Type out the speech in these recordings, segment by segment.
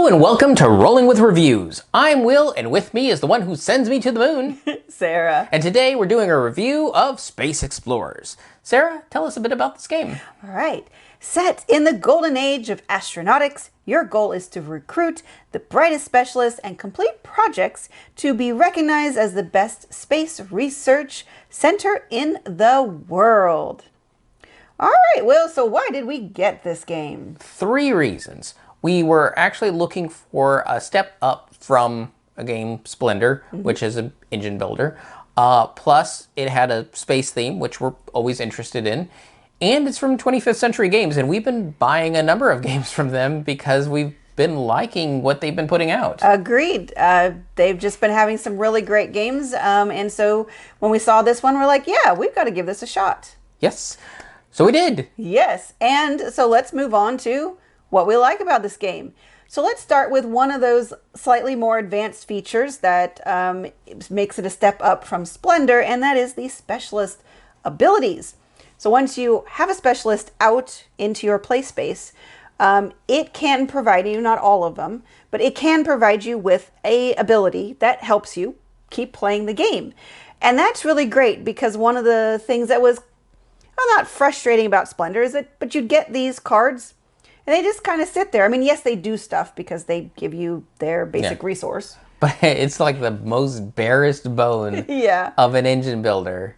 Hello and welcome to Rolling with Reviews. I'm Will, and with me is the one who sends me to the moon, Sarah. And today we're doing a review of Space Explorers. Sarah, tell us a bit about this game. All right. Set in the golden age of astronautics, your goal is to recruit the brightest specialists and complete projects to be recognized as the best space research center in the world. All right, Will, so why did we get this game? 3 reasons. We were actually looking for a step up from a game Splendor, which is an engine builder. Plus, it had a space theme, which we're always interested in. And it's from 25th Century Games, and we've been buying a number of games from them because we've been liking what they've been putting out. Agreed. They've just been having some really great games. And so when we saw this one, we're like, yeah, we've got to give this a shot. Yes. So we did. Yes. And so let's move on to what we like about this game. So let's start with one of those slightly more advanced features that makes it a step up from Splendor, and that is the specialist abilities. So once you have a specialist out into your play space, it can provide you, not all of them, but it can provide you with a ability that helps you keep playing the game. And that's really great because one of the things that was not frustrating about Splendor is that, but you'd get these cards and they just kind of sit there. I mean, yes, they do stuff because they give you their basic resource. But it's like the most barest bone of an engine builder.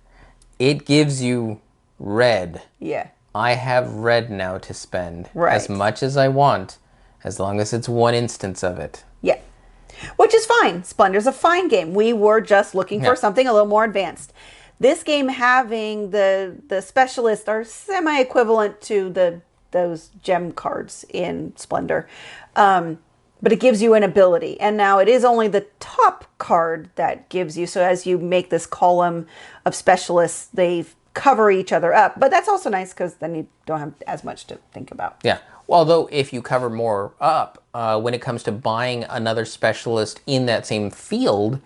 It gives you red. Yeah. I have red now to spend as Right. much as I want, as long as it's one instance of it. Yeah. Which is fine. Splendor's a fine game. We were just looking for something a little more advanced. This game having the specialists are semi-equivalent to those gem cards in Splendor. But it gives you an ability. And now it is only the top card that gives you. So as you make this column of specialists, they cover each other up. But that's also nice because then you don't have as much to think about. Yeah. Although if you cover more up, when it comes to buying another specialist in that same field,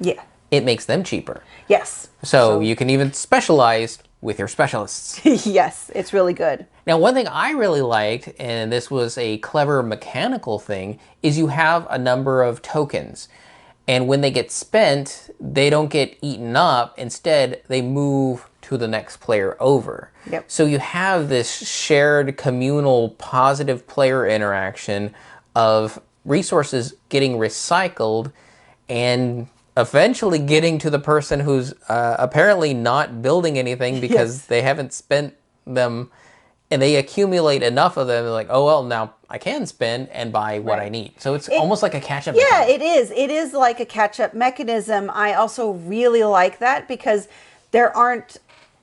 it makes them cheaper. Yes. So you can even specialize with your specialists. Yes, it's really good. Now, one thing I really liked, and this was a clever mechanical thing, is you have a number of tokens. And when they get spent, they don't get eaten up. Instead, they move to the next player over. Yep. So you have this shared communal positive player interaction of resources getting recycled and eventually getting to the person who's apparently not building anything because they haven't spent them, and they accumulate enough of them. They're like, oh, well, now I can spend and buy what I need. So it's almost like a catch-up mechanism. Yeah, it is. It is like a catch-up mechanism. I also really like that because there aren't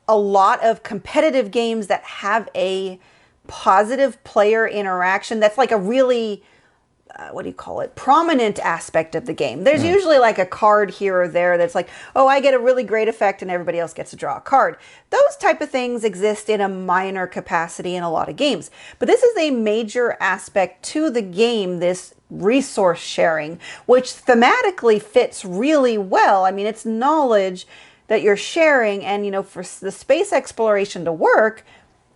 a lot of competitive games that have a positive player interaction. That's like a really prominent aspect of the game. There's usually like a card here or there that's like, oh, I get a really great effect and everybody else gets to draw a card. Those type of things exist in a minor capacity in a lot of games. But this is a major aspect to the game, this resource sharing, which thematically fits really well. I mean, it's knowledge that you're sharing, and for the space exploration to work,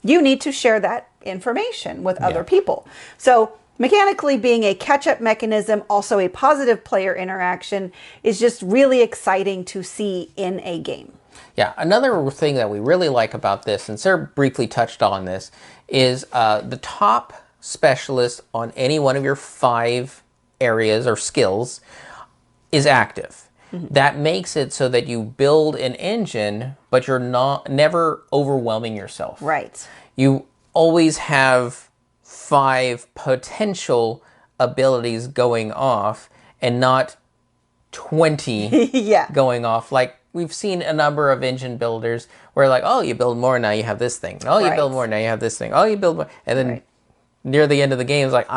you need to share that information with other people. So mechanically being a catch-up mechanism, also a positive player interaction, is just really exciting to see in a game. Yeah, another thing that we really like about this, and Sarah briefly touched on this, is the top specialist on any one of your 5 areas or skills is active. That makes it so that you build an engine, but you're never overwhelming yourself. Right. You always have 5 potential abilities going off and not 20 going off. Like we've seen a number of engine builders where like, oh, you build more, now you have this thing. Oh, you build more, now you have this thing. Oh, you build more. And then near the end of the game, it's like,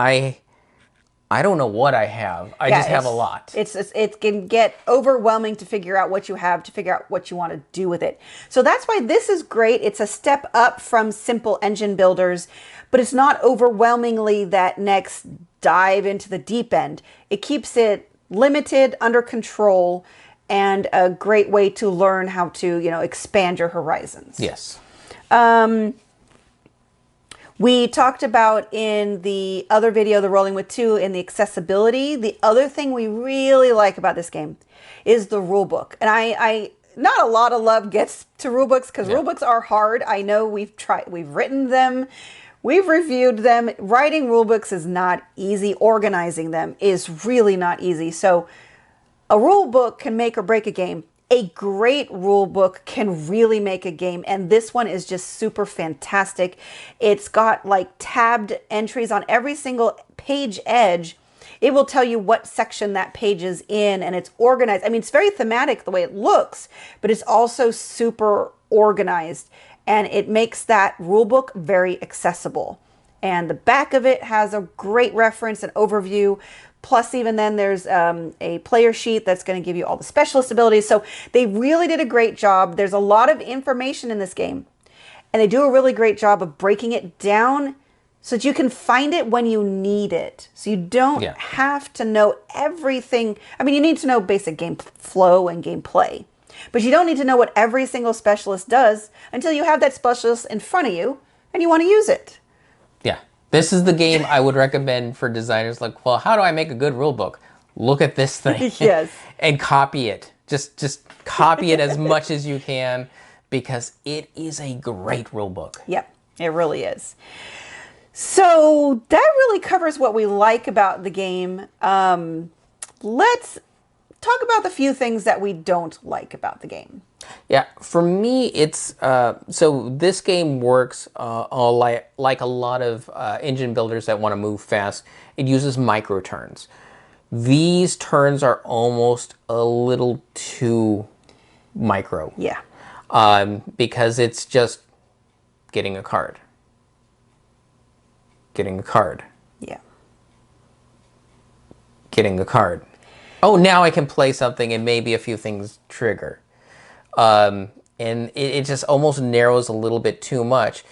I don't know what I have. I just have a lot. It can get overwhelming to figure out what you have, to figure out what you want to do with it. So that's why this is great. It's a step up from simple engine builders, but it's not overwhelmingly that next dive into the deep end. It keeps it limited, under control, and a great way to learn how to, expand your horizons. Yes. We talked about in the other video, the Rolling with Two, in the accessibility. The other thing we really like about this game is the rule book. And I not a lot of love gets to rule books because rule books are hard. I know we've written them, we've reviewed them. Writing rule books is not easy. Organizing them is really not easy. So a rule book can make or break a game. A great rule book can really make a game, and this one is just super fantastic. It's got like tabbed entries on every single page edge. It will tell you what section that page is in, and it's organized. I mean, it's very thematic the way it looks, but it's also super organized, and it makes that rule book very accessible. And the back of it has a great reference and overview. Plus, even then, there's a player sheet that's going to give you all the specialist abilities. So they really did a great job. There's a lot of information in this game. And they do a really great job of breaking it down so that you can find it when you need it. So you don't have to know everything. I mean, you need to know basic game flow and gameplay. But you don't need to know what every single specialist does until you have that specialist in front of you and you want to use it. Yeah. This is the game I would recommend for designers. Like, well, how do I make a good rule book? Look at this thing. Yes. And copy it. Just copy it as much as you can because it is a great rule book. Yep, it really is. So that really covers what we like about the game. Let's talk about the few things that we don't like about the game. Yeah, for me, it's so this game works like a lot of engine builders that want to move fast. It uses micro turns. These turns are almost a little too micro. Yeah. Because it's just getting a card. Getting a card. Yeah. Getting a card. Oh, now I can play something and maybe a few things trigger. And it just almost narrows a little bit too much.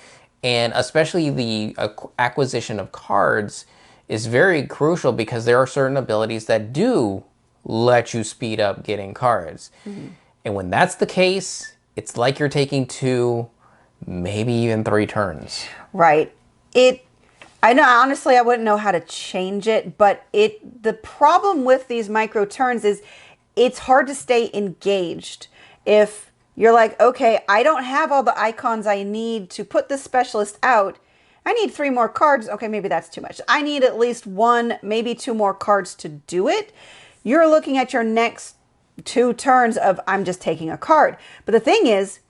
And especially the acquisition of cards is very crucial because there are certain abilities that do let you speed up getting cards. Mm-hmm. And when that's the case, it's like you're taking 2, maybe even 3 turns. Right. I know, honestly, I wouldn't know how to change it, but the problem with these micro turns is it's hard to stay engaged. If you're like, okay, I don't have all the icons I need to put this specialist out. I need 3 more cards. Okay, maybe that's too much. I need at least 1, maybe 2 more cards to do it. You're looking at your next 2 turns of I'm just taking a card. But the thing is,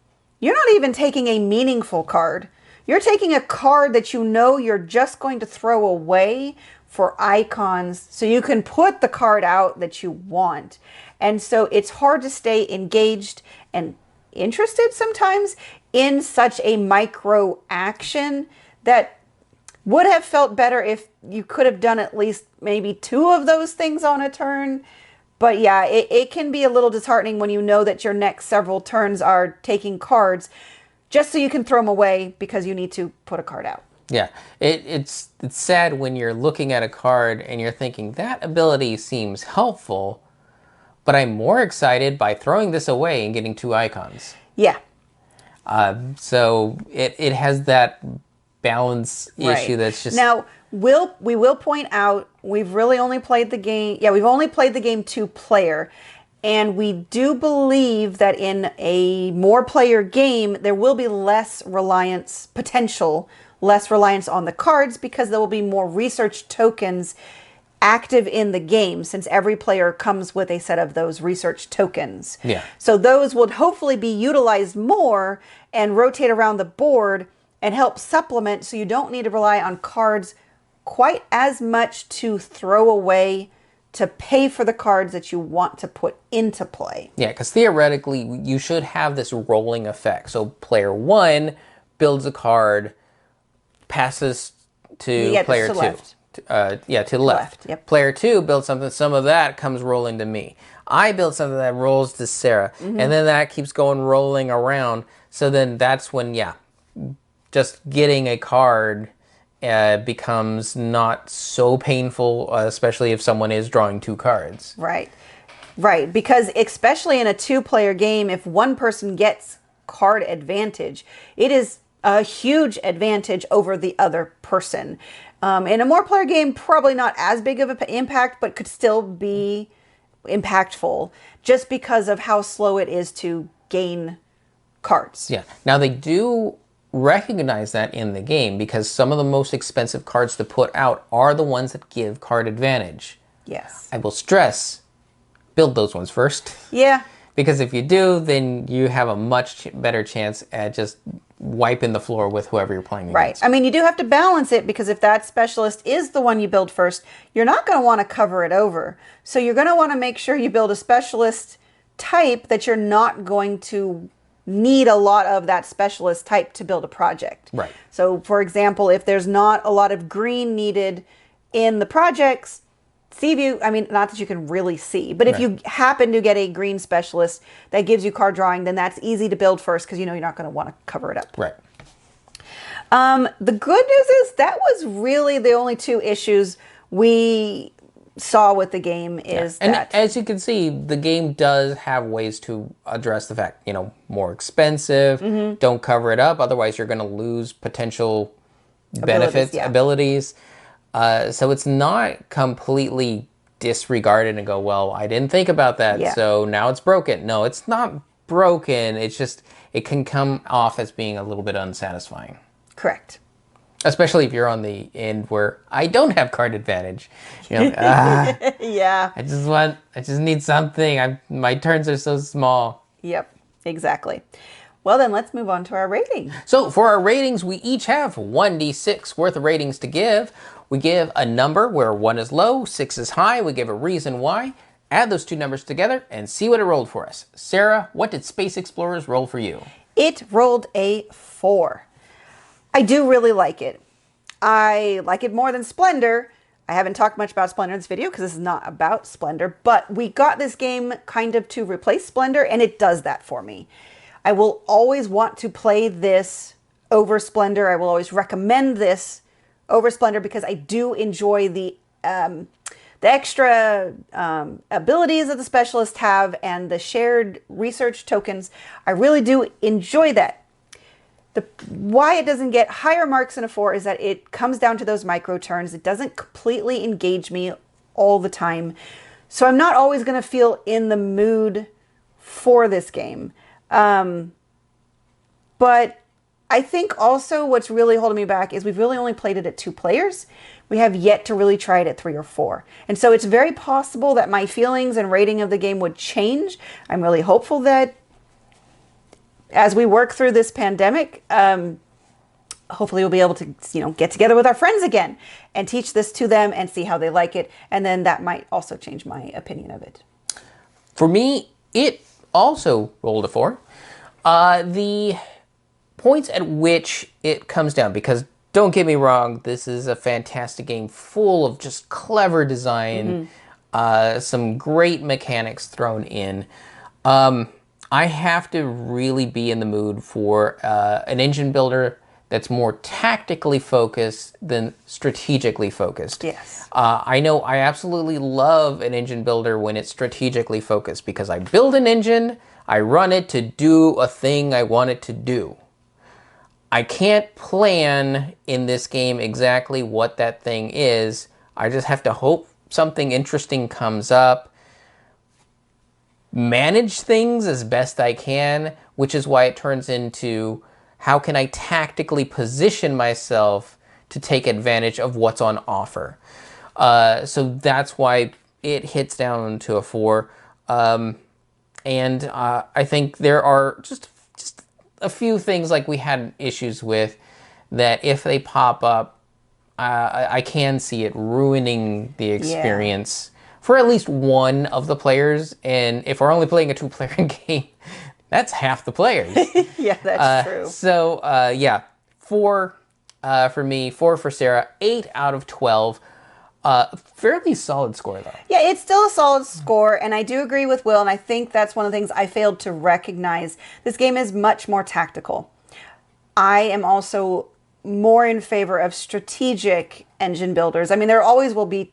you're not even taking a meaningful card. You're taking a card that you know you're just going to throw away for icons so you can put the card out that you want. And so it's hard to stay engaged and interested sometimes in such a micro action that would have felt better if you could have done at least maybe 2 of those things on a turn. But yeah, it can be a little disheartening when you know that your next several turns are taking cards just so you can throw them away because you need to put a card out. Yeah, it's sad when you're looking at a card and you're thinking, that ability seems helpful, but I'm more excited by throwing this away and getting 2 icons. Yeah. So it has that balance issue that's just... Now, we will point out, we've really only played the game... Yeah, we've only played the game 2-player. And we do believe that in a more player game, there will be less reliance on the cards because there will be more research tokens active in the game since every player comes with a set of those research tokens. Yeah. So those would hopefully be utilized more and rotate around the board and help supplement so you don't need to rely on cards quite as much to throw away to pay for the cards that you want to put into play. Yeah, because theoretically, you should have this rolling effect. So player 1 builds a card, passes to player 2. To the left. Yep. Player 2 builds something, some of that comes rolling to me. I build something that rolls to Sarah. Mm-hmm. And then that keeps going rolling around. So then that's when, just getting a card becomes not so painful, especially if someone is drawing 2 cards. Right. Because especially in a 2-player game, if one person gets card advantage, it is a huge advantage over the other person. In a more player game, probably not as big of an impact, but could still be impactful just because of how slow it is to gain cards. Yeah. Now they do recognize that in the game because some of the most expensive cards to put out are the ones that give card advantage. Yes. I will stress, build those ones first. Yeah. Because if you do, then you have a much better chance at just wiping the floor with whoever you're playing against. Right. I mean, you do have to balance it because if that specialist is the one you build first, you're not going to want to cover it over. So you're going to want to make sure you build a specialist type that you're not going to need a lot of that specialist type to build a project. Right. So, for example, if there's not a lot of green needed in the projects, Sea View, I mean, not that you can really see, but if you happen to get a green specialist that gives you card drawing, then that's easy to build first because you know you're not going to want to cover it up. Right. The good news is that was really the only two issues we saw with the game is and that... as you can see, the game does have ways to address the fact, more expensive, don't cover it up, otherwise you're going to lose potential benefits, abilities. So it's not completely disregarded and go, well, I didn't think about that, so now it's broken. No, it's not broken. It's just, it can come off as being a little bit unsatisfying. Correct. Especially if you're on the end where I don't have card advantage. Yeah. I just need something. My turns are so small. Yep, exactly. Well, then let's move on to our rating. So for our ratings, we each have 1d6 worth of ratings to give. We give a number where 1 is low, 6 is high. We give a reason why. Add those two numbers together and see what it rolled for us. Sarah, what did Space Explorers roll for you? It rolled a 4. I do really like it. I like it more than Splendor. I haven't talked much about Splendor in this video because this is not about Splendor, but we got this game kind of to replace Splendor, and it does that for me. I will always want to play this over Splendor. I will always recommend this over Splendor because I do enjoy the extra abilities that the specialists have and the shared research tokens. I really do enjoy that. Why it doesn't get higher marks than a 4 is that it comes down to those micro turns. It doesn't completely engage me all the time. So I'm not always going to feel in the mood for this game. But I think also what's really holding me back is we've really only played it at 2 players. We have yet to really try it at 3 or 4. And so it's very possible that my feelings and rating of the game would change. I'm really hopeful that as we work through this pandemic, hopefully we'll be able to, get together with our friends again and teach this to them and see how they like it. And then that might also change my opinion of it. For me, it also rolled a 4. The points at which it comes down, because don't get me wrong, this is a fantastic game full of just clever design, some great mechanics thrown in. I have to really be in the mood for an engine builder that's more tactically focused than strategically focused. Yes. I know I absolutely love an engine builder when it's strategically focused because I build an engine, I run it to do a thing I want it to do. I can't plan in this game exactly what that thing is. I just have to hope something interesting comes up, manage things as best I can, which is why it turns into how can I tactically position myself to take advantage of what's on offer. So that's why it hits down to a 4. And I think there are just a few things like we had issues with that if they pop up, I can see it ruining the experience for at least one of the players. And if we're only playing a 2-player game, that's half the players. Yeah, that's true. So, 4 for me, 4 for Sarah, 8 out of 12. Fairly solid score, though. Yeah, it's still a solid score, and I do agree with Will, and I think that's one of the things I failed to recognize. This game is much more tactical. I am also more in favor of strategic engine builders. I mean, there always will be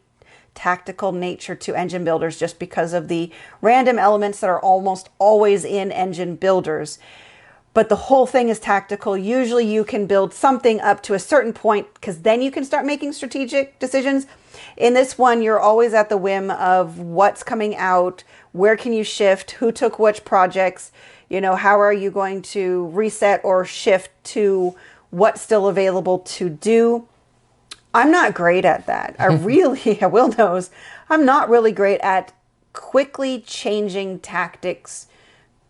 tactical nature to engine builders just because of the random elements that are almost always in engine builders. but the whole thing is tactical. Usually you can build something up to a certain point because then you can start making strategic decisions. In this one, you're always at the whim of what's coming out, where can you shift, who took which projects, how are you going to reset or shift to what's still available to do. I'm not great at that. Will knows, I'm not really great at quickly changing tactics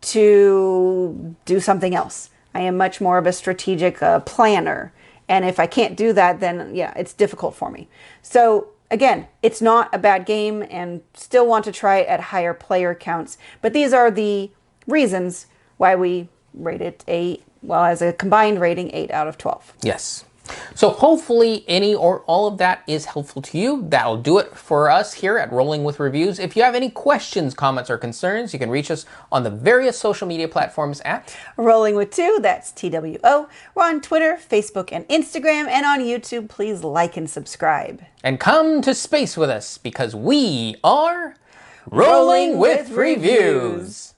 to do something else. I am much more of a strategic planner. And if I can't do that, then yeah, it's difficult for me. So again, it's not a bad game and still want to try it at higher player counts. But these are the reasons why we rate it as a combined rating, 8 out of 12. Yes. So hopefully any or all of that is helpful to you. That'll do it for us here at Rolling with Reviews. If you have any questions, comments, or concerns, you can reach us on the various social media platforms at Rolling with Two, that's TWO. We're on Twitter, Facebook, and Instagram, and on YouTube. Please like and subscribe. And come to space with us because we are Rolling with Reviews.